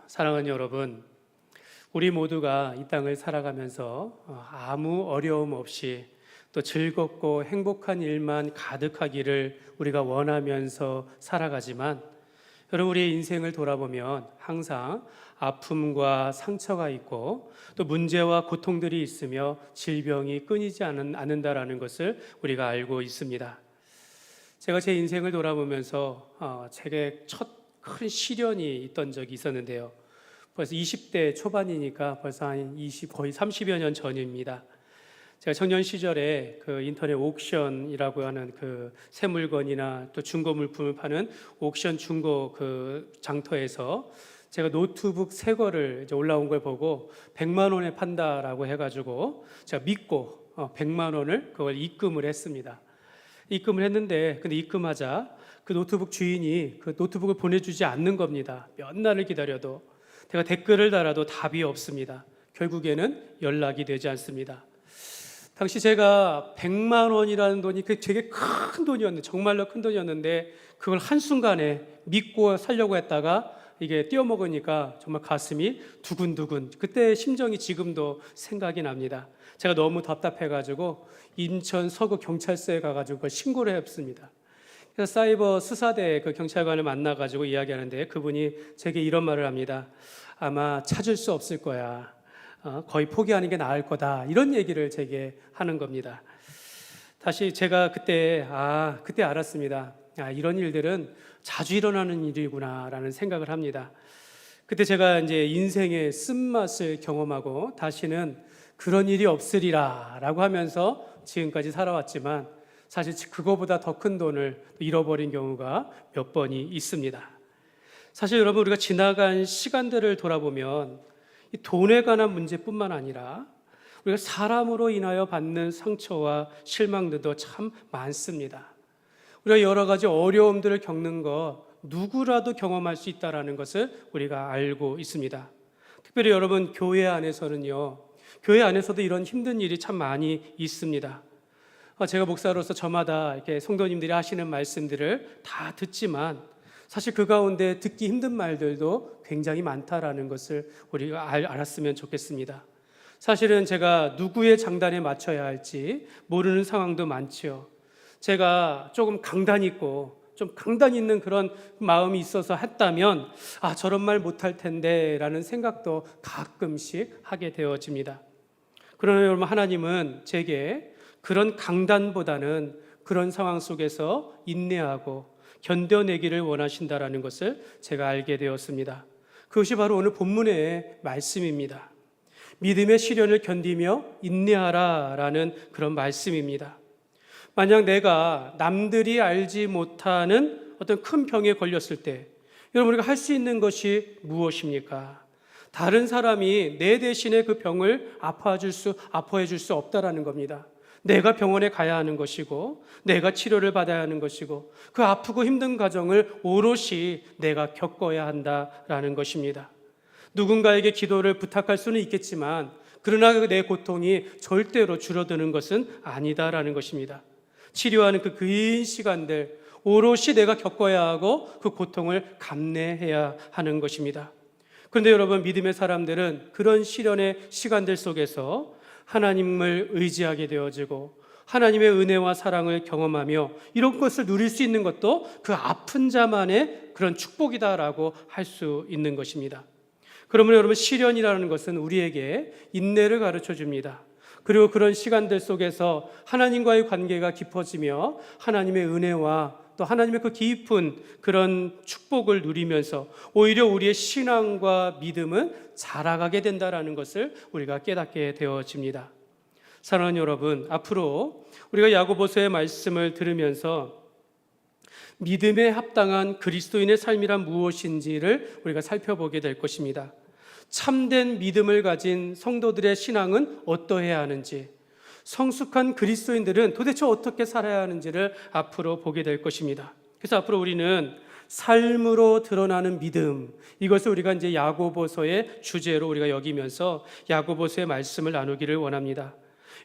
사랑하는 여러분, 우리 모두가 이 땅을 살아가면서 아무 어려움 없이 또 즐겁고 행복한 일만 가득하기를 우리가 원하면서 살아가지만, 여러분, 우리의 인생을 돌아보면 항상 아픔과 상처가 있고 또 문제와 고통들이 있으며 질병이 끊이지 않는다라는 것을 우리가 알고 있습니다. 제가 제 인생을 돌아보면서 제게 첫 큰 시련이 있던 적이 있었는데요. 벌써 20대 초반이니까 벌써 거의 30여 년 전입니다. 제가 청년 시절에 그 인터넷 옥션이라고 하는 그 새 물건이나 또 중고 물품을 파는 옥션 중고 그 장터에서 제가 노트북 새 거를 이제 올라온 걸 보고 100만 원에 판다라고 해가지고 제가 믿고 100만 원을 그걸 입금을 했습니다. 입금을 했는데, 근데 입금하자 그 노트북 주인이 그 노트북을 보내주지 않는 겁니다. 몇 날을 기다려도, 제가 댓글을 달아도 답이 없습니다. 결국에는 연락이 되지 않습니다. 당시 제가 100만 원이라는 돈이 되게 큰 돈이었는데, 정말로 큰 돈이었는데, 그걸 한순간에 믿고 살려고 했다가 이게 띄어먹으니까 정말 가슴이 두근두근, 그때 심정이 지금도 생각이 납니다. 제가 너무 답답해가지고 인천 서구 경찰서에 가가지고 그걸 신고를 했습니다. 그래서 사이버 수사대 그 경찰관을 만나가지고 이야기하는데, 그분이 제게 이런 말을 합니다. 아마 찾을 수 없을 거야. 거의 포기하는 게 나을 거다. 이런 얘기를 제게 하는 겁니다. 다시 제가 그때 알았습니다. 이런 일들은 자주 일어나는 일이구나라는 생각을 합니다. 그때 제가 이제 인생의 쓴맛을 경험하고 다시는 그런 일이 없으리라라고 하면서 지금까지 살아왔지만, 사실 그거보다 더 큰 돈을 잃어버린 경우가 몇 번이 있습니다. 사실 여러분, 우리가 지나간 시간들을 돌아보면 이 돈에 관한 문제뿐만 아니라 우리가 사람으로 인하여 받는 상처와 실망들도 참 많습니다. 우리가 여러 가지 어려움들을 겪는 거 누구라도 경험할 수 있다는 것을 우리가 알고 있습니다. 특별히 여러분, 교회 안에서는요, 교회 안에서도 이런 힘든 일이 참 많이 있습니다. 제가 목사로서 저마다 이렇게 성도님들이 하시는 말씀들을 다 듣지만, 사실 그 가운데 듣기 힘든 말들도 굉장히 많다라는 것을 우리가 알았으면 좋겠습니다. 사실은 제가 누구의 장단에 맞춰야 할지 모르는 상황도 많지요. 제가 조금 강단 있고 좀 강단 있는 그런 마음이 있어서 했다면 저런 말 못할 텐데 라는 생각도 가끔씩 하게 되어집니다. 그러나 여러분, 하나님은 제게 그런 강단보다는 그런 상황 속에서 인내하고 견뎌내기를 원하신다라는 것을 제가 알게 되었습니다. 그것이 바로 오늘 본문의 말씀입니다. 믿음의 시련을 견디며 인내하라라는 그런 말씀입니다. 만약 내가 남들이 알지 못하는 어떤 큰 병에 걸렸을 때, 여러분, 우리가 할 수 있는 것이 무엇입니까? 다른 사람이 내 대신에 그 병을 아파해 줄 수 없다라는 겁니다. 내가 병원에 가야 하는 것이고, 내가 치료를 받아야 하는 것이고, 그 아프고 힘든 과정을 오롯이 내가 겪어야 한다라는 것입니다. 누군가에게 기도를 부탁할 수는 있겠지만, 그러나 내 고통이 절대로 줄어드는 것은 아니다라는 것입니다. 치료하는 그 긴 시간들 오롯이 내가 겪어야 하고 그 고통을 감내해야 하는 것입니다. 그런데 여러분, 믿음의 사람들은 그런 시련의 시간들 속에서 하나님을 의지하게 되어지고 하나님의 은혜와 사랑을 경험하며 이런 것을 누릴 수 있는 것도 그 아픈 자만의 그런 축복이다라고 할 수 있는 것입니다. 그러면 여러분, 시련이라는 것은 우리에게 인내를 가르쳐 줍니다. 그리고 그런 시간들 속에서 하나님과의 관계가 깊어지며 하나님의 은혜와 또 하나님의 그 깊은 그런 축복을 누리면서 오히려 우리의 신앙과 믿음은 자라가게 된다는 것을 우리가 깨닫게 되어집니다. 사랑하는 여러분, 앞으로 우리가 야고보서의 말씀을 들으면서 믿음에 합당한 그리스도인의 삶이란 무엇인지를 우리가 살펴보게 될 것입니다. 참된 믿음을 가진 성도들의 신앙은 어떠해야 하는지, 성숙한 그리스도인들은 도대체 어떻게 살아야 하는지를 앞으로 보게 될 것입니다. 그래서 앞으로 우리는 삶으로 드러나는 믿음, 이것을 우리가 이제 야고보서의 주제로 우리가 여기면서 야고보서의 말씀을 나누기를 원합니다.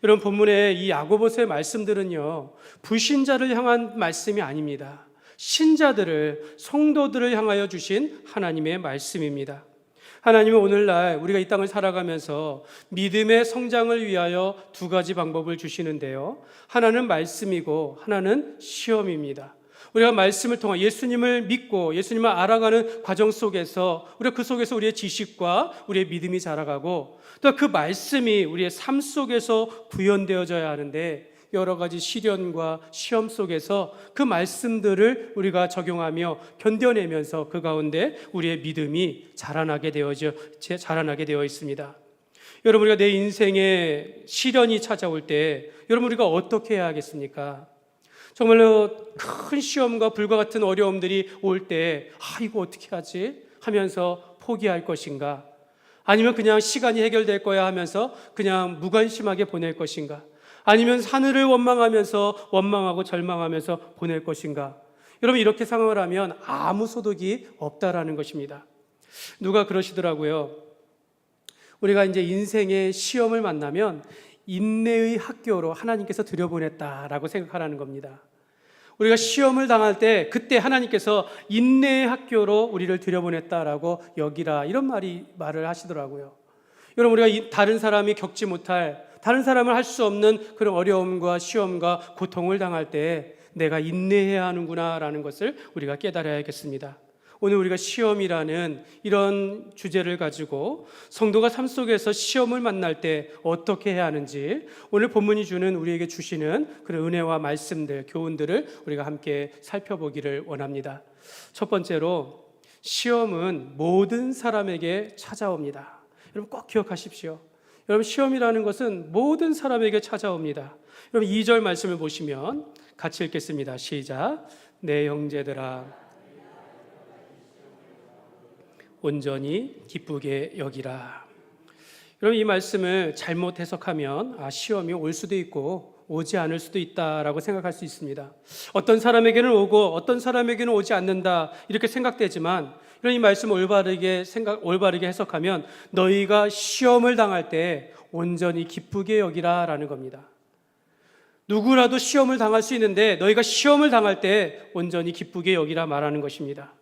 여러분, 본문의 이 야고보서의 말씀들은요, 불신자를 향한 말씀이 아닙니다. 신자들을, 성도들을 향하여 주신 하나님의 말씀입니다. 하나님은 오늘날 우리가 이 땅을 살아가면서 믿음의 성장을 위하여 두 가지 방법을 주시는데요. 하나는 말씀이고 하나는 시험입니다. 우리가 말씀을 통해 예수님을 믿고 예수님을 알아가는 과정 속에서 우리가 그 속에서 우리의 지식과 우리의 믿음이 자라가고 또 그 말씀이 우리의 삶 속에서 구현되어져야 하는데 여러 가지 시련과 시험 속에서 그 말씀들을 우리가 적용하며 견뎌내면서 그 가운데 우리의 믿음이 자라나게 되어 있습니다. 여러분, 우리가 내 인생에 시련이 찾아올 때 여러분 우리가 어떻게 해야 하겠습니까? 정말로 큰 시험과 불과 같은 어려움들이 올 때 이거 어떻게 하지? 하면서 포기할 것인가? 아니면 그냥 시간이 해결될 거야 하면서 그냥 무관심하게 보낼 것인가? 아니면 하늘을 원망하면서 원망하고 절망하면서 보낼 것인가? 여러분, 이렇게 상황을 하면 아무 소득이 없다라는 것입니다. 누가 그러시더라고요. 우리가 이제 인생의 시험을 만나면 인내의 학교로 하나님께서 들여보냈다라고 생각하라는 겁니다. 우리가 시험을 당할 때 그때 하나님께서 인내의 학교로 우리를 들여보냈다라고 여기라, 이런 말을 하시더라고요. 여러분, 우리가 다른 사람이 겪지 못할, 다른 사람은 할 수 없는 그런 어려움과 시험과 고통을 당할 때 내가 인내해야 하는구나라는 것을 우리가 깨달아야겠습니다. 오늘 우리가 시험이라는 이런 주제를 가지고 성도가 삶 속에서 시험을 만날 때 어떻게 해야 하는지 오늘 본문이 주는 우리에게 주시는 그런 은혜와 말씀들, 교훈들을 우리가 함께 살펴보기를 원합니다. 첫 번째로, 시험은 모든 사람에게 찾아옵니다. 여러분 꼭 기억하십시오. 여러분, 시험이라는 것은 모든 사람에게 찾아옵니다. 여러분 2절 말씀을 보시면 같이 읽겠습니다. 시작. 내 형제들아, 온전히 기쁘게 여기라. 여러분, 이 말씀을 잘못 해석하면 시험이 올 수도 있고 오지 않을 수도 있다라고 생각할 수 있습니다. 어떤 사람에게는 오고 어떤 사람에게는 오지 않는다, 이렇게 생각되지만 이런 이 말씀을 올바르게 해석하면 너희가 시험을 당할 때 온전히 기쁘게 여기라라는 겁니다. 누구라도 시험을 당할 수 있는데 너희가 시험을 당할 때 온전히 기쁘게 여기라 말하는 것입니다.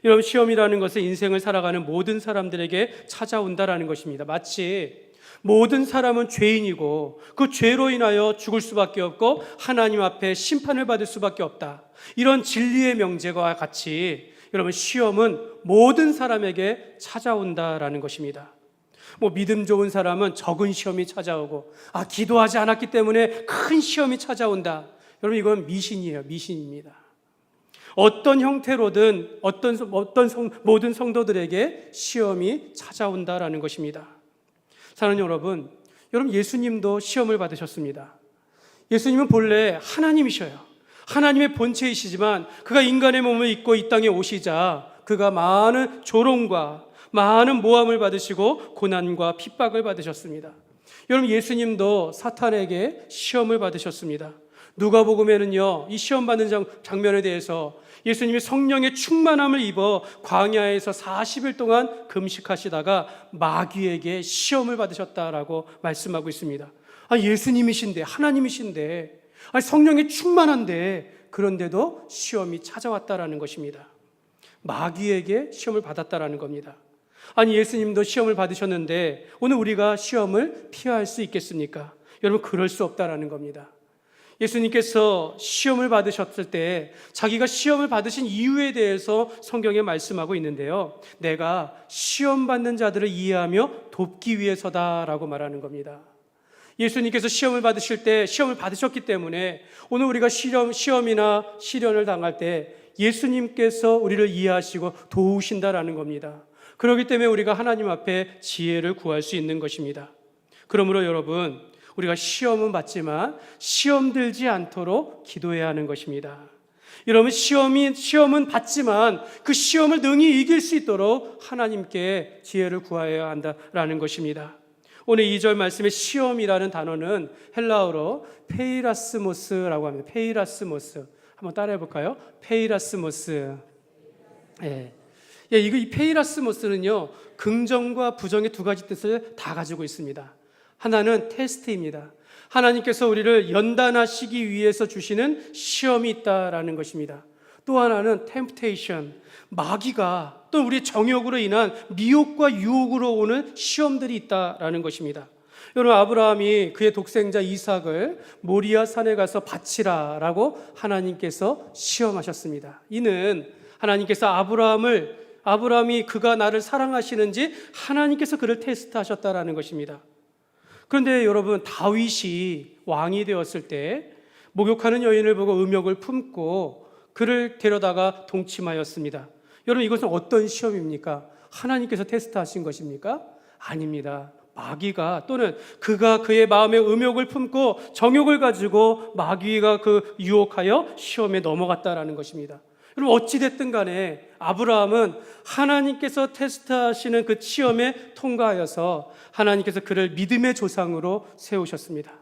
여러분, 시험이라는 것은 인생을 살아가는 모든 사람들에게 찾아온다라는 것입니다. 마치 모든 사람은 죄인이고 그 죄로 인하여 죽을 수밖에 없고 하나님 앞에 심판을 받을 수밖에 없다, 이런 진리의 명제와 같이 여러분, 시험은 모든 사람에게 찾아온다라는 것입니다. 믿음 좋은 사람은 적은 시험이 찾아오고 기도하지 않았기 때문에 큰 시험이 찾아온다. 여러분, 이건 미신이에요. 미신입니다. 어떤 형태로든 모든 성도들에게 시험이 찾아온다라는 것입니다. 사랑하는 여러분, 예수님도 시험을 받으셨습니다. 예수님은 본래 하나님이셔요. 하나님의 본체이시지만 그가 인간의 몸을 입고 이 땅에 오시자 그가 많은 조롱과 많은 모함을 받으시고 고난과 핍박을 받으셨습니다. 여러분, 예수님도 사탄에게 시험을 받으셨습니다. 누가복음에는요, 이 시험 받는 장면에 대해서 예수님이 성령의 충만함을 입어 광야에서 40일 동안 금식하시다가 마귀에게 시험을 받으셨다라고 말씀하고 있습니다. 예수님이신데, 하나님이신데, 성령이 충만한데 그런데도 시험이 찾아왔다라는 것입니다. 마귀에게 시험을 받았다라는 겁니다. 예수님도 시험을 받으셨는데 오늘 우리가 시험을 피할 수 있겠습니까? 여러분, 그럴 수 없다라는 겁니다. 예수님께서 시험을 받으셨을 때 자기가 시험을 받으신 이유에 대해서 성경에 말씀하고 있는데요, 내가 시험 받는 자들을 이해하며 돕기 위해서다라고 말하는 겁니다. 예수님께서 시험을 받으실 때 시험을 받으셨기 때문에 오늘 우리가 시험이나 시련을 당할 때 예수님께서 우리를 이해하시고 도우신다라는 겁니다. 그렇기 때문에 우리가 하나님 앞에 지혜를 구할 수 있는 것입니다. 그러므로 여러분, 우리가 시험은 받지만 시험 들지 않도록 기도해야 하는 것입니다. 여러분, 시험은 받지만 그 시험을 능히 이길 수 있도록 하나님께 지혜를 구해야 한다라는 것입니다. 오늘 2절 말씀에 시험이라는 단어는 헬라어로 페이라스모스라고 합니다. 페이라스모스. 한번 따라해 볼까요? 페이라스모스. 이 페이라스모스는요, 긍정과 부정의 두 가지 뜻을 다 가지고 있습니다. 하나는 테스트입니다. 하나님께서 우리를 연단하시기 위해서 주시는 시험이 있다라는 것입니다. 또 하나는 템프테이션, 마귀가 또 우리 정욕으로 인한 미혹과 유혹으로 오는 시험들이 있다라는 것입니다. 여러분, 아브라함이 그의 독생자 이삭을 모리아 산에 가서 바치라라고 하나님께서 시험하셨습니다. 이는 하나님께서 아브라함이 그가 나를 사랑하시는지 하나님께서 그를 테스트하셨다라는 것입니다. 그런데 여러분, 다윗이 왕이 되었을 때 목욕하는 여인을 보고 음욕을 품고 그를 데려다가 동침하였습니다. 여러분, 이것은 어떤 시험입니까? 하나님께서 테스트하신 것입니까? 아닙니다. 마귀가, 또는 그가 그의 마음에 음욕을 품고 정욕을 가지고 마귀가 그 유혹하여 시험에 넘어갔다라는 것입니다. 여러분, 어찌됐든 간에 아브라함은 하나님께서 테스트하시는 그 시험에 통과하여서 하나님께서 그를 믿음의 조상으로 세우셨습니다.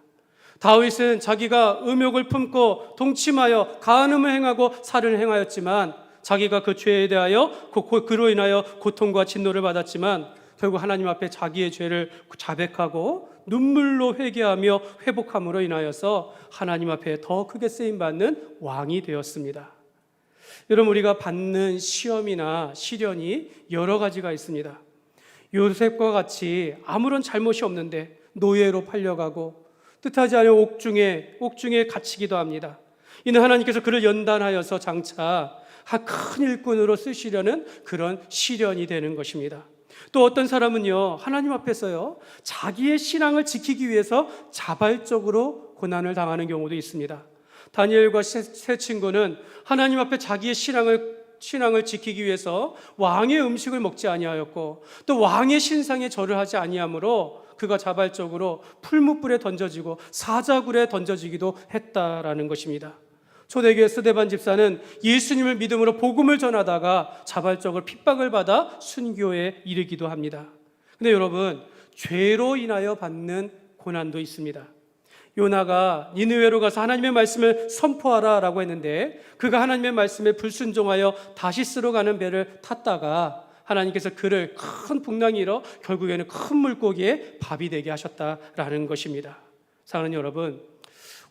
다윗은 자기가 음욕을 품고 동침하여 간음을 행하고 살인을 행하였지만, 자기가 그 죄에 대하여 그로 인하여 고통과 진노를 받았지만 결국 하나님 앞에 자기의 죄를 자백하고 눈물로 회개하며 회복함으로 인하여서 하나님 앞에 더 크게 쓰임받는 왕이 되었습니다. 여러분, 우리가 받는 시험이나 시련이 여러 가지가 있습니다. 요셉과 같이 아무런 잘못이 없는데 노예로 팔려가고 뜻하지 않은 옥중에 갇히기도 합니다. 이는 하나님께서 그를 연단하여서 장차 큰 일꾼으로 쓰시려는 그런 시련이 되는 것입니다. 또 어떤 사람은요, 하나님 앞에서요, 자기의 신앙을 지키기 위해서 자발적으로 고난을 당하는 경우도 있습니다. 다니엘과 세 친구는 하나님 앞에 자기의 신앙을 지키기 위해서 왕의 음식을 먹지 아니하였고 또 왕의 신상에 절을 하지 아니하므로 그가 자발적으로 풀무불에 던져지고 사자굴에 던져지기도 했다라는 것입니다. 초대교회 스데반 집사는 예수님을 믿음으로 복음을 전하다가 자발적으로 핍박을 받아 순교에 이르기도 합니다. 근데 여러분, 죄로 인하여 받는 고난도 있습니다. 요나가 니느웨로 가서 하나님의 말씀을 선포하라라고 했는데 그가 하나님의 말씀에 불순종하여 다시스로 가는 배를 탔다가 하나님께서 그를 큰 풍랑이 일어 결국에는 큰 물고기에 밥이 되게 하셨다라는 것입니다. 사랑하는 여러분,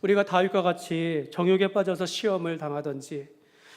우리가 다윗과 같이 정욕에 빠져서 시험을 당하든지,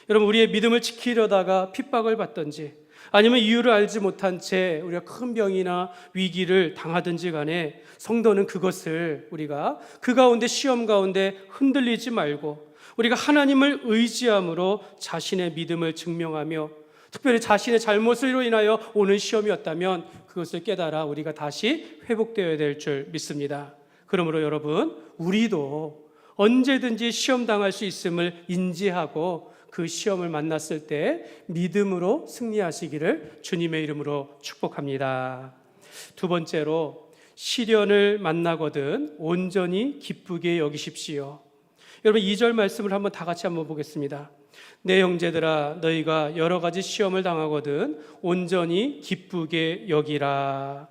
여러분, 우리의 믿음을 지키려다가 핍박을 받든지, 아니면 이유를 알지 못한 채 우리가 큰 병이나 위기를 당하든지 간에 성도는 그것을 우리가 그 가운데, 시험 가운데 흔들리지 말고 우리가 하나님을 의지함으로 자신의 믿음을 증명하며, 특별히 자신의 잘못으로 인하여 오는 시험이었다면 그것을 깨달아 우리가 다시 회복되어야 될 줄 믿습니다. 그러므로 여러분, 우리도 언제든지 시험 당할 수 있음을 인지하고 그 시험을 만났을 때 믿음으로 승리하시기를 주님의 이름으로 축복합니다. 두 번째로, 시련을 만나거든 온전히 기쁘게 여기십시오. 여러분, 2절 말씀을 다 같이 한번 보겠습니다. 내 형제들아, 너희가 여러 가지 시험을 당하거든 온전히 기쁘게 여기라.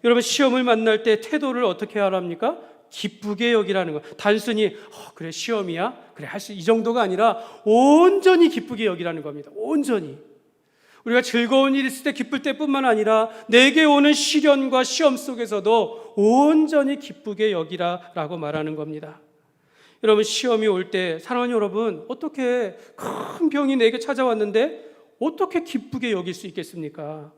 여러분, 시험을 만날 때 태도를 어떻게 하랍니까? 기쁘게 여기라는 거. 단순히 그래 시험이야? 그래 이 정도가 아니라 온전히 기쁘게 여기라는 겁니다. 온전히. 우리가 즐거운 일 있을 때 기쁠 때뿐만 아니라 내게 오는 시련과 시험 속에서도 온전히 기쁘게 여기라라고 말하는 겁니다. 여러분, 시험이 올 때 사랑하는 여러분, 어떻게 큰 병이 내게 찾아왔는데 어떻게 기쁘게 여길 수 있겠습니까?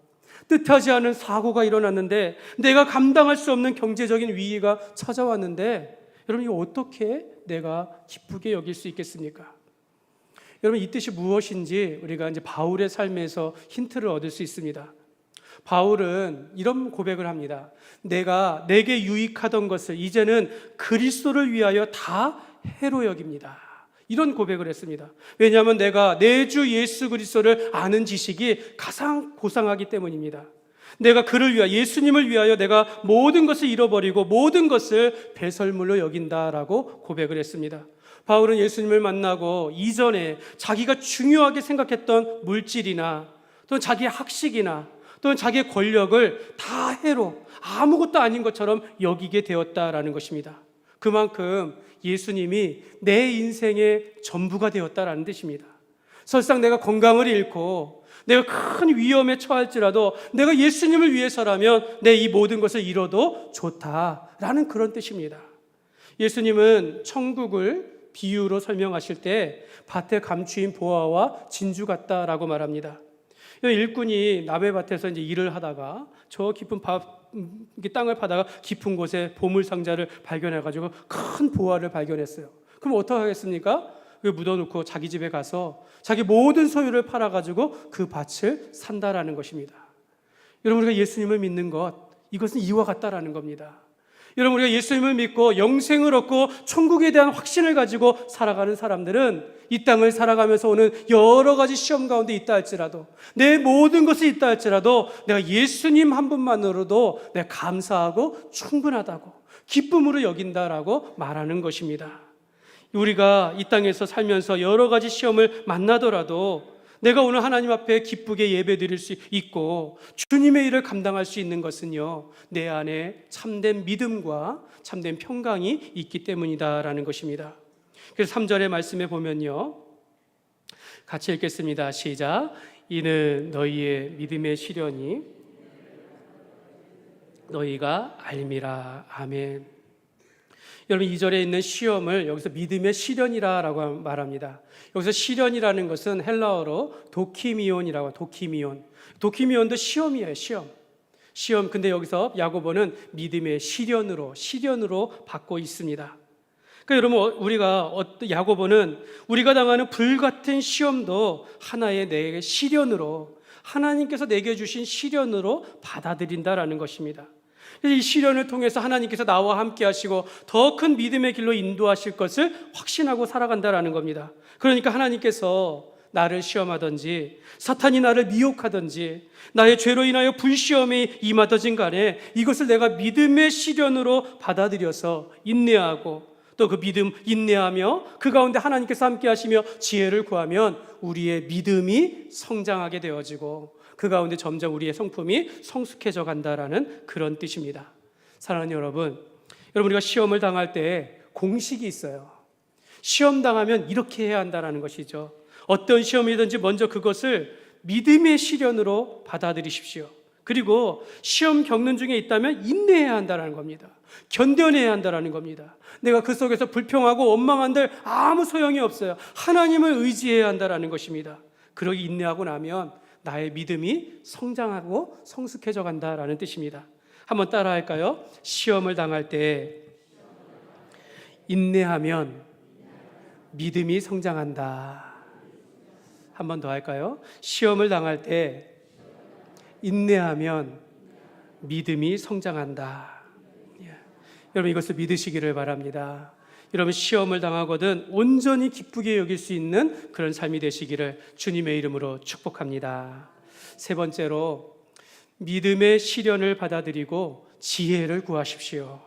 뜻하지 않은 사고가 일어났는데, 내가 감당할 수 없는 경제적인 위기가 찾아왔는데, 여러분, 이거 어떻게 내가 기쁘게 여길 수 있겠습니까? 여러분, 이 뜻이 무엇인지 우리가 이제 바울의 삶에서 힌트를 얻을 수 있습니다. 바울은 이런 고백을 합니다. 내가 내게 유익하던 것을 이제는 그리스도를 위하여 다 해로 여깁니다. 이런 고백을 했습니다. 왜냐하면 내가 내 주 예수 그리스도를 아는 지식이 가장 고상하기 때문입니다. 내가 그를 위하여, 예수님을 위하여 내가 모든 것을 잃어버리고 모든 것을 배설물로 여긴다라고 고백을 했습니다. 바울은 예수님을 만나고 이전에 자기가 중요하게 생각했던 물질이나 또는 자기의 학식이나 또는 자기의 권력을 다 해로, 아무것도 아닌 것처럼 여기게 되었다라는 것입니다. 그만큼 예수님이 내 인생의 전부가 되었다라는 뜻입니다. 설상 내가 건강을 잃고 내가 큰 위험에 처할지라도 내가 예수님을 위해서라면 내 이 모든 것을 잃어도 좋다라는 그런 뜻입니다. 예수님은 천국을 비유로 설명하실 때 밭에 감추인 보화와 진주 같다라고 말합니다. 일꾼이 남의 밭에서 이제 일을 하다가 저 깊은 땅을 파다가 깊은 곳에 보물 상자를 발견해가지고 큰 보화를 발견했어요. 그럼 어떻게 하겠습니까? 묻어놓고 자기 집에 가서 자기 모든 소유를 팔아가지고 그 밭을 산다라는 것입니다. 여러분, 우리가 예수님을 믿는 것, 이것은 이와 같다라는 겁니다. 여러분, 우리가 예수님을 믿고 영생을 얻고 천국에 대한 확신을 가지고 살아가는 사람들은 이 땅을 살아가면서 오는 여러 가지 시험 가운데 있다 할지라도, 내 모든 것이 있다 할지라도 내가 예수님 한 분만으로도 내가 감사하고 충분하다고 기쁨으로 여긴다라고 말하는 것입니다. 우리가 이 땅에서 살면서 여러 가지 시험을 만나더라도 내가 오늘 하나님 앞에 기쁘게 예배드릴 수 있고 주님의 일을 감당할 수 있는 것은요, 내 안에 참된 믿음과 참된 평강이 있기 때문이다라는 것입니다. 그래서 3절의 말씀에 보면요, 같이 읽겠습니다. 시작. 이는 너희의 믿음의 시련이 너희가 알미라. 아멘. 여러분, 2절에 있는 시험을 여기서 믿음의 시련이라고 말합니다. 여기서 시련이라는 것은 헬라어로 도키미온이라고, 도키미온도 시험이에요. 시험. 근데 여기서 야고보는 믿음의 시련으로 받고 있습니다. 그러니까 여러분, 야고보는 우리가 당하는 불같은 시험도 하나의 내 시련으로, 하나님께서 내게 주신 시련으로 받아들인다라는 것입니다. 이 시련을 통해서 하나님께서 나와 함께 하시고 더 큰 믿음의 길로 인도하실 것을 확신하고 살아간다라는 겁니다. 그러니까 하나님께서 나를 시험하든지 사탄이 나를 미혹하든지 나의 죄로 인하여 불시험이 임하든지 간에 이것을 내가 믿음의 시련으로 받아들여서 인내하고 또 그 믿음 인내하며 그 가운데 하나님께서 함께 하시며 지혜를 구하면 우리의 믿음이 성장하게 되어지고 그 가운데 점점 우리의 성품이 성숙해져 간다라는 그런 뜻입니다. 사랑하는 여러분, 우리가 시험을 당할 때 공식이 있어요. 시험 당하면 이렇게 해야 한다라는 것이죠. 어떤 시험이든지 먼저 그것을 믿음의 시련으로 받아들이십시오. 그리고 시험 겪는 중에 있다면 인내해야 한다는 겁니다. 견뎌내야 한다는 겁니다. 내가 그 속에서 불평하고 원망한들 아무 소용이 없어요. 하나님을 의지해야 한다는 것입니다. 그러기 인내하고 나면 나의 믿음이 성장하고 성숙해져 간다라는 뜻입니다. 한번 따라 할까요? 시험을 당할 때 인내하면 믿음이 성장한다. 한 번 더 할까요? 시험을 당할 때 인내하면 믿음이 성장한다. 여러분, 이것을 믿으시기를 바랍니다. 여러분, 시험을 당하거든 온전히 기쁘게 여길 수 있는 그런 삶이 되시기를 주님의 이름으로 축복합니다. 세 번째로, 믿음의 시련을 받아들이고 지혜를 구하십시오.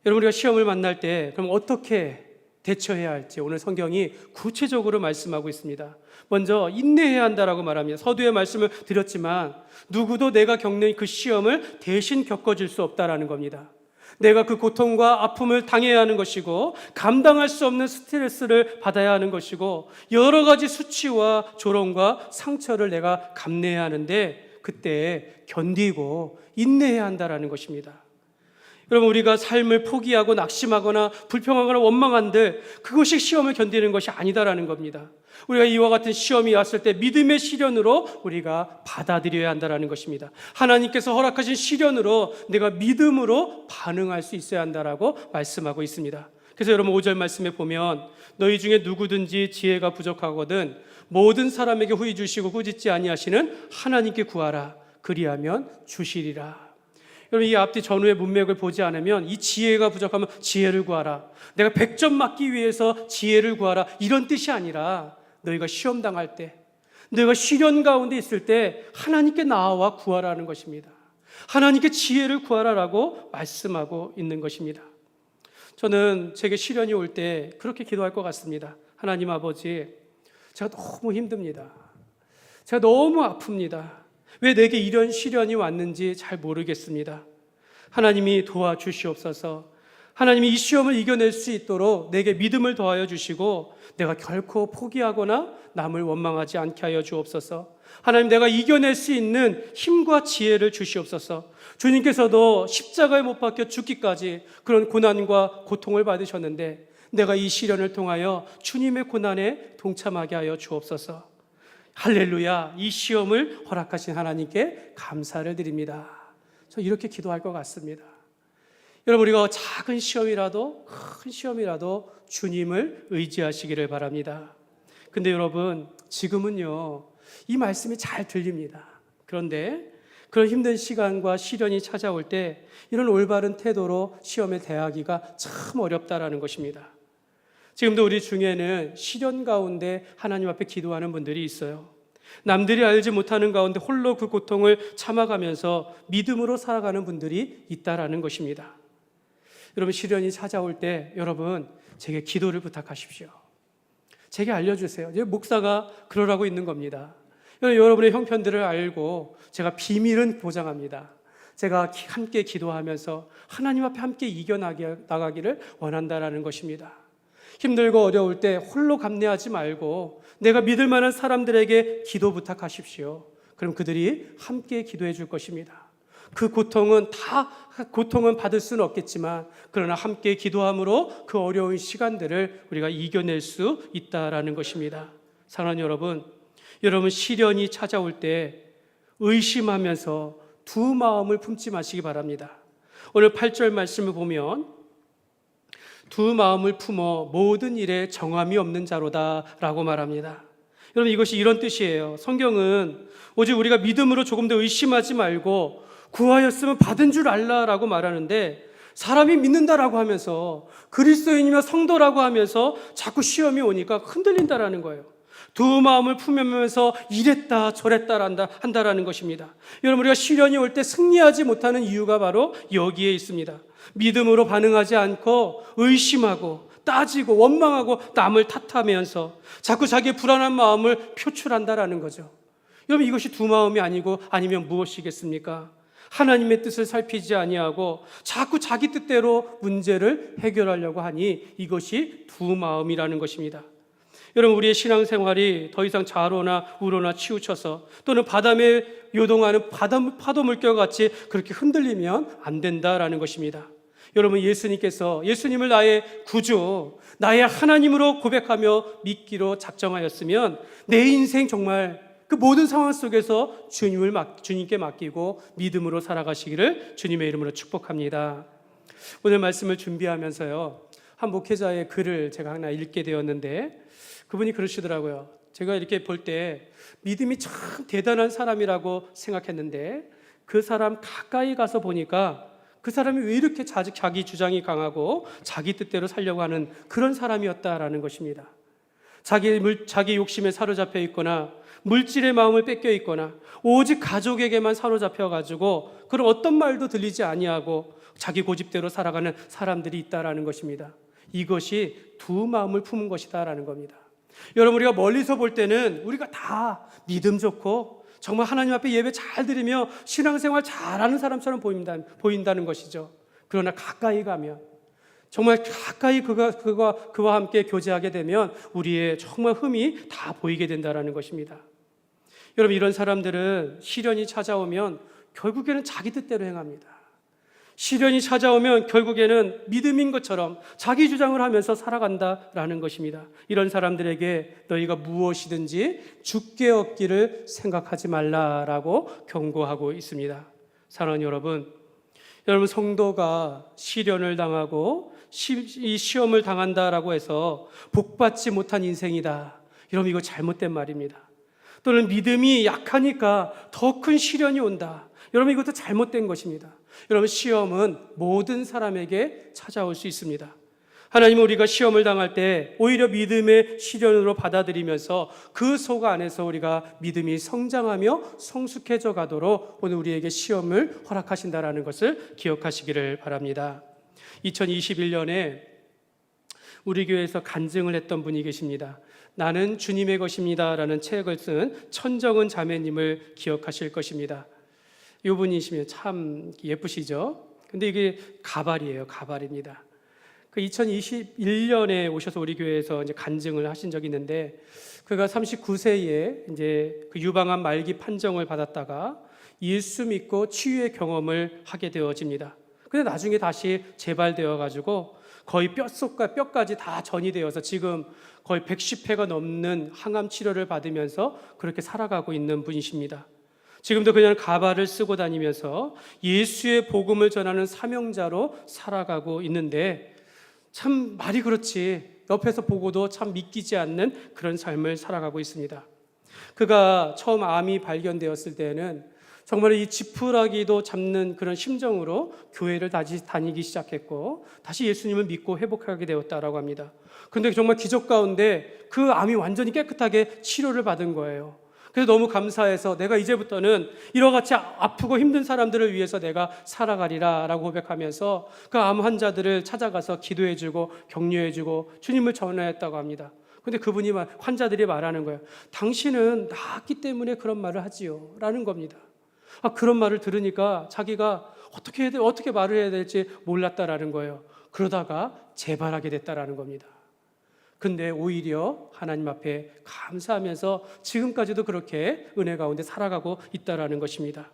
여러분, 우리가 시험을 만날 때 그럼 어떻게 대처해야 할지 오늘 성경이 구체적으로 말씀하고 있습니다. 먼저 인내해야 한다라고 말합니다. 서두에 말씀을 드렸지만 누구도 내가 겪는 그 시험을 대신 겪어줄 수 없다라는 겁니다. 내가 그 고통과 아픔을 당해야 하는 것이고 감당할 수 없는 스트레스를 받아야 하는 것이고 여러 가지 수치와 조롱과 상처를 내가 감내해야 하는데 그때 견디고 인내해야 한다라는 것입니다. 여러분, 우리가 삶을 포기하고 낙심하거나 불평하거나 원망한들 그것이 시험을 견디는 것이 아니다라는 겁니다. 우리가 이와 같은 시험이 왔을 때 믿음의 시련으로 우리가 받아들여야 한다는 것입니다. 하나님께서 허락하신 시련으로 내가 믿음으로 반응할 수 있어야 한다라고 말씀하고 있습니다. 그래서 여러분 5절 말씀에 보면 너희 중에 누구든지 지혜가 부족하거든 모든 사람에게 후히 주시고 꾸짖지 아니하시는 하나님께 구하라. 그리하면 주시리라. 여러분, 이 앞뒤 전후의 문맥을 보지 않으면 이 지혜가 부족하면 지혜를 구하라, 내가 100점 맞기 위해서 지혜를 구하라, 이런 뜻이 아니라 너희가 시험 당할 때, 너희가 시련 가운데 있을 때 하나님께 나아와 구하라는 것입니다. 하나님께 지혜를 구하라라고 말씀하고 있는 것입니다. 저는 제게 시련이 올 때 그렇게 기도할 것 같습니다. 하나님 아버지, 제가 너무 힘듭니다. 제가 너무 아픕니다. 왜 내게 이런 시련이 왔는지 잘 모르겠습니다. 하나님이 도와주시옵소서. 하나님이 이 시험을 이겨낼 수 있도록 내게 믿음을 더하여 주시고 내가 결코 포기하거나 남을 원망하지 않게 하여 주옵소서. 하나님, 내가 이겨낼 수 있는 힘과 지혜를 주시옵소서. 주님께서도 십자가에 못 박혀 죽기까지 그런 고난과 고통을 받으셨는데 내가 이 시련을 통하여 주님의 고난에 동참하게 하여 주옵소서. 할렐루야, 이 시험을 허락하신 하나님께 감사를 드립니다. 저 이렇게 기도할 것 같습니다. 여러분, 우리가 작은 시험이라도 큰 시험이라도 주님을 의지하시기를 바랍니다. 근데 여러분, 지금은요, 이 말씀이 잘 들립니다. 그런데 그런 힘든 시간과 시련이 찾아올 때 이런 올바른 태도로 시험에 대하기가 참 어렵다라는 것입니다. 지금도 우리 중에는 시련 가운데 하나님 앞에 기도하는 분들이 있어요. 남들이 알지 못하는 가운데 홀로 그 고통을 참아가면서 믿음으로 살아가는 분들이 있다라는 것입니다. 여러분, 시련이 찾아올 때 여러분, 제게 기도를 부탁하십시오. 제게 알려주세요. 목사가 그러라고 있는 겁니다. 여러분의 형편들을 알고 제가 비밀은 보장합니다. 제가 함께 기도하면서 하나님 앞에 함께 이겨나가기를 원한다라는 것입니다. 힘들고 어려울 때 홀로 감내하지 말고 내가 믿을 만한 사람들에게 기도 부탁하십시오. 그럼 그들이 함께 기도해 줄 것입니다. 그 고통은 받을 수는 없겠지만 그러나 함께 기도함으로 그 어려운 시간들을 우리가 이겨낼 수 있다라는 것입니다. 사랑하는 여러분, 시련이 찾아올 때 의심하면서 두 마음을 품지 마시기 바랍니다. 오늘 8절 말씀을 보면 두 마음을 품어 모든 일에 정함이 없는 자로다 라고 말합니다. 여러분, 이것이 이런 뜻이에요. 성경은 오직 우리가 믿음으로 조금 더 의심하지 말고 구하였으면 받은 줄 알라라고 말하는데, 사람이 믿는다라고 하면서 그리스도인이며 성도라고 하면서 자꾸 시험이 오니까 흔들린다라는 거예요. 두 마음을 품으면서 이랬다 저랬다 한다라는 것입니다. 여러분, 우리가 시련이 올 때 승리하지 못하는 이유가 바로 여기에 있습니다. 믿음으로 반응하지 않고 의심하고 따지고 원망하고 남을 탓하면서 자꾸 자기의 불안한 마음을 표출한다라는 거죠. 여러분, 이것이 두 마음이 아니고 아니면 무엇이겠습니까? 하나님의 뜻을 살피지 아니하고 자꾸 자기 뜻대로 문제를 해결하려고 하니 이것이 두 마음이라는 것입니다. 여러분, 우리의 신앙생활이 더 이상 좌로나 우로나 치우쳐서 또는 바람에 요동하는 파도 물결 같이 그렇게 흔들리면 안 된다라는 것입니다. 여러분, 예수님을 나의 구주, 나의 하나님으로 고백하며 믿기로 작정하였으면 내 인생 정말 그 모든 상황 속에서 주님께 맡기고 믿음으로 살아가시기를 주님의 이름으로 축복합니다. 오늘 말씀을 준비하면서요, 한 목회자의 글을 제가 하나 읽게 되었는데 그분이 그러시더라고요. 제가 이렇게 볼 때 믿음이 참 대단한 사람이라고 생각했는데 그 사람 가까이 가서 보니까 그 사람이 왜 이렇게 자기 주장이 강하고 자기 뜻대로 살려고 하는 그런 사람이었다라는 것입니다. 자기 욕심에 사로잡혀 있거나 물질의 마음을 뺏겨 있거나 오직 가족에게만 사로잡혀가지고 그런 어떤 말도 들리지 아니하고 자기 고집대로 살아가는 사람들이 있다라는 것입니다. 이것이 두 마음을 품은 것이다라는 겁니다. 여러분, 우리가 멀리서 볼 때는 우리가 다 믿음 좋고 정말 하나님 앞에 예배 잘 드리며 신앙생활 잘하는 사람처럼 보인다는 것이죠. 그러나 가까이 가면, 정말 가까이 그와 함께 교제하게 되면 우리의 정말 흠이 다 보이게 된다는 것입니다. 여러분, 이런 사람들은 시련이 찾아오면 결국에는 자기 뜻대로 행합니다. 시련이 찾아오면 결국에는 믿음인 것처럼 자기 주장을 하면서 살아간다라는 것입니다. 이런 사람들에게 너희가 무엇이든지 주께 얻기를 생각하지 말라라고 경고하고 있습니다. 사랑하는 여러분, 성도가 시련을 당하고 이 시험을 당한다라고 해서 복받지 못한 인생이다, 여러분, 이거 잘못된 말입니다. 또는 믿음이 약하니까 더 큰 시련이 온다, 여러분, 이것도 잘못된 것입니다. 여러분, 시험은 모든 사람에게 찾아올 수 있습니다. 하나님은 우리가 시험을 당할 때 오히려 믿음의 시련으로 받아들이면서 그 속 안에서 우리가 믿음이 성장하며 성숙해져 가도록 오늘 우리에게 시험을 허락하신다라는 것을 기억하시기를 바랍니다. 2021년에 우리 교회에서 간증을 했던 분이 계십니다. 나는 주님의 것입니다 라는 책을 쓴 천정은 자매님을 기억하실 것입니다. 이 분이시면 참 예쁘시죠? 근데 이게 가발이에요. 가발입니다. 그 2021년에 오셔서 우리 교회에서 이제 간증을 하신 적이 있는데, 그가 39세에 이제 그 유방암 말기 판정을 받았다가 예수 믿고 치유의 경험을 하게 되어집니다. 근데 나중에 다시 재발되어 가지고 거의 뼛속과 뼈까지 다 전이 되어서 지금 거의 110회가 넘는 항암 치료를 받으면서 그렇게 살아가고 있는 분이십니다. 지금도 그냥 가발을 쓰고 다니면서 예수의 복음을 전하는 사명자로 살아가고 있는데, 참 말이 그렇지 옆에서 보고도 참 믿기지 않는 그런 삶을 살아가고 있습니다. 그가 처음 암이 발견되었을 때는 정말 이 지푸라기도 잡는 그런 심정으로 교회를 다시 다니기 시작했고 다시 예수님을 믿고 회복하게 되었다라고 합니다. 그런데 정말 기적 가운데 그 암이 완전히 깨끗하게 치료를 받은 거예요. 그래서 너무 감사해서 내가 이제부터는 이와 같이 아프고 힘든 사람들을 위해서 내가 살아가리라 라고 고백하면서 그 암 환자들을 찾아가서 기도해주고 격려해주고 주님을 전하였다고 합니다. 근데 그분이 환자들이 말하는 거예요. 당신은 나았기 때문에 그런 말을 하지요 라는 겁니다. 그런 말을 들으니까 자기가 어떻게 말을 해야 될지 몰랐다라는 거예요. 그러다가 재발하게 됐다라는 겁니다. 근데 오히려 하나님 앞에 감사하면서 지금까지도 그렇게 은혜 가운데 살아가고 있다라는 것입니다.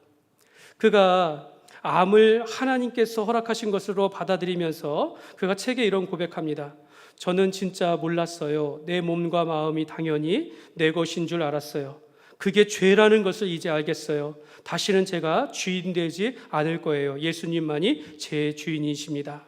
그가 암을 하나님께서 허락하신 것으로 받아들이면서 그가 책에 이런 고백합니다. 저는 진짜 몰랐어요. 내 몸과 마음이 당연히 내 것인 줄 알았어요. 그게 죄라는 것을 이제 알겠어요. 다시는 제가 주인 되지 않을 거예요. 예수님만이 제 주인이십니다.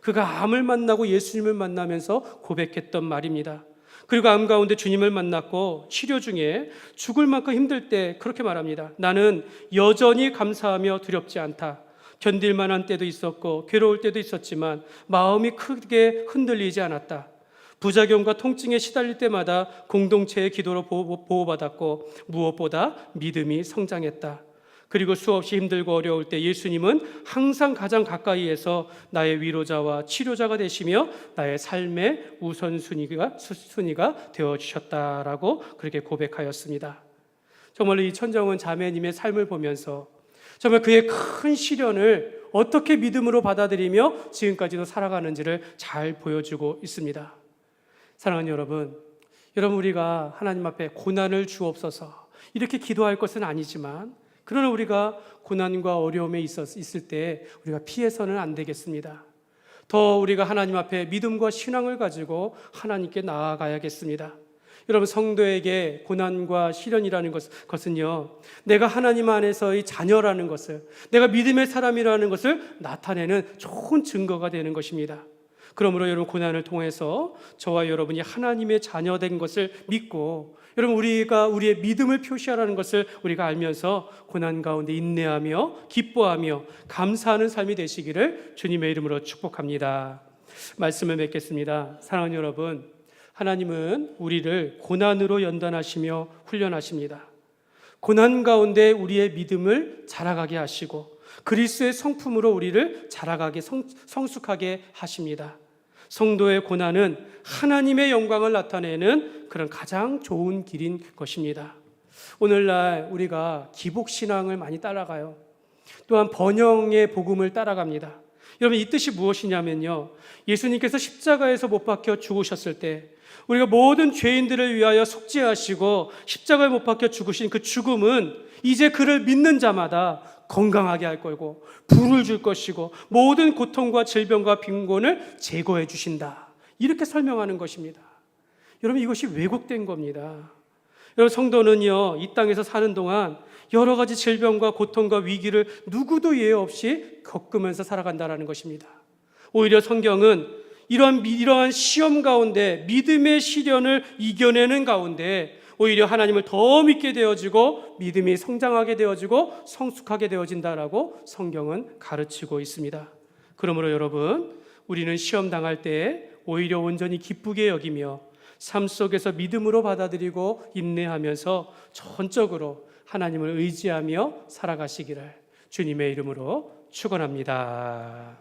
그가 암을 만나고 예수님을 만나면서 고백했던 말입니다. 그리고 암 가운데 주님을 만났고 치료 중에 죽을 만큼 힘들 때 그렇게 말합니다. 나는 여전히 감사하며 두렵지 않다. 견딜 만한 때도 있었고 괴로울 때도 있었지만 마음이 크게 흔들리지 않았다. 부작용과 통증에 시달릴 때마다 공동체의 기도로 보호받았고 무엇보다 믿음이 성장했다. 그리고 수없이 힘들고 어려울 때 예수님은 항상 가장 가까이에서 나의 위로자와 치료자가 되시며 나의 삶의 우선순위가 되어주셨다라고 그렇게 고백하였습니다. 정말로 이 천정은 자매님의 삶을 보면서 정말 그의 큰 시련을 어떻게 믿음으로 받아들이며 지금까지도 살아가는지를 잘 보여주고 있습니다. 사랑하는 여러분, 우리가 하나님 앞에 고난을 주옵소서 이렇게 기도할 것은 아니지만 그러나 우리가 고난과 어려움에 있을 때 우리가 피해서는 안 되겠습니다. 더 우리가 하나님 앞에 믿음과 신앙을 가지고 하나님께 나아가야겠습니다. 여러분, 성도에게 고난과 시련이라는 것은요, 내가 하나님 안에서의 자녀라는 것을, 내가 믿음의 사람이라는 것을 나타내는 좋은 증거가 되는 것입니다. 그러므로 여러분, 고난을 통해서 저와 여러분이 하나님의 자녀된 것을 믿고 여러분, 우리가 우리의 믿음을 표시하라는 것을 우리가 알면서 고난 가운데 인내하며 기뻐하며 감사하는 삶이 되시기를 주님의 이름으로 축복합니다. 말씀을 맺겠습니다. 사랑하는 여러분, 하나님은 우리를 고난으로 연단하시며 훈련하십니다. 고난 가운데 우리의 믿음을 자라가게 하시고 그리스도의 성품으로 우리를 자라가게 성숙하게 하십니다. 성도의 고난은 하나님의 영광을 나타내는 그런 가장 좋은 길인 것입니다. 오늘날 우리가 기복신앙을 많이 따라가요. 또한 번영의 복음을 따라갑니다. 여러분, 이 뜻이 무엇이냐면요, 예수님께서 십자가에서 못 박혀 죽으셨을 때 우리가 모든 죄인들을 위하여 속죄하시고 십자가에 못 박혀 죽으신 그 죽음은 이제 그를 믿는 자마다 건강하게 할 거고 부를 줄 것이고 모든 고통과 질병과 빈곤을 제거해 주신다, 이렇게 설명하는 것입니다. 여러분, 이것이 왜곡된 겁니다. 여러분, 성도는요, 이 땅에서 사는 동안 여러 가지 질병과 고통과 위기를 누구도 예외 없이 겪으면서 살아간다는 것입니다. 오히려 성경은 이러한 시험 가운데 믿음의 시련을 이겨내는 가운데 오히려 하나님을 더 믿게 되어지고 믿음이 성장하게 되어지고 성숙하게 되어진다라고 성경은 가르치고 있습니다. 그러므로 여러분, 우리는 시험 당할 때 오히려 온전히 기쁘게 여기며 삶 속에서 믿음으로 받아들이고 인내하면서 전적으로 하나님을 의지하며 살아가시기를 주님의 이름으로 축원합니다.